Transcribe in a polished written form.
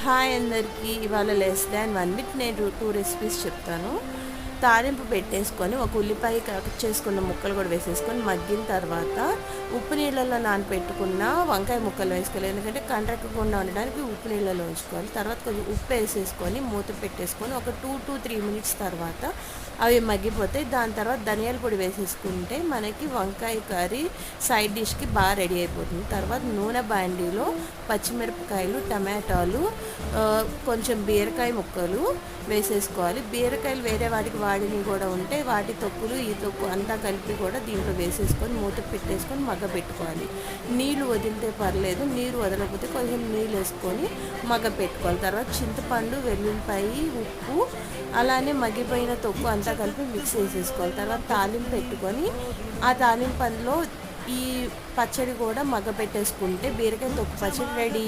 Hi అందరికీ. ఇవాళ less than 1 minute నేను 2 రెసిపీస్ చెప్తాను. తాలింపు పెట్టేసుకొని ఒక ఉల్లిపాయ కట్ చేసుకున్న ముక్కలు కూడా వేసేసుకొని మగ్గిన తర్వాత ఉప్పు నీళ్ళలో నానబెట్టుకున్న వంకాయ ముక్కలు వేసుకోవాలి. ఎందుకంటే కండ్రక్కకుండా ఉండడానికి ఉప్పు నీళ్ళలో ఉంచుకోవాలి. తర్వాత కొంచెం ఉప్పు వేసేసుకొని మూత పెట్టేసుకొని ఒక 2 to 3 మినిట్స్ తర్వాత అవి మగ్గిపోతాయి. దాని తర్వాత ధనియాల పొడి వేసేసుకుంటే మనకి వంకాయ కర్రీ సైడ్ డిష్కి బాగా రెడీ అయిపోతుంది. తర్వాత నూనె బాండీలో పచ్చిమిరపకాయలు, టమాటాలు, కొంచెం బీరకాయ ముక్కలు వేసేసుకోవాలి. బీరకాయలు వేరే వాటికి వాడినవి కూడా ఉంటే వాటి తొక్కులు ఈ తొక్కు అంతా కలిపి కూడా దీంట్లో వేసేసుకొని మూత పెట్టేసుకొని మగ్గపెట్టుకోవాలి. నీళ్ళు వదిలితే పర్లేదు, నీరు వదలకపోతే కొంచెం నీళ్ళు వేసుకొని మగ్గపెట్టుకోవాలి. తర్వాత చింతపండు, వెల్లుల్లిపాయ, ఉప్పు, అలానే మగ్గిపోయిన తొక్కు అంతా కలిపి మిక్స్ చేసేసుకోవాలి. తర్వాత తాలింపు పెట్టుకొని ఆ తాలింపులో ఈ పచ్చడి కూడా మగ్గపెట్టేసుకుంటే బీరకాయ తొక్కు పచ్చడి రెడీ.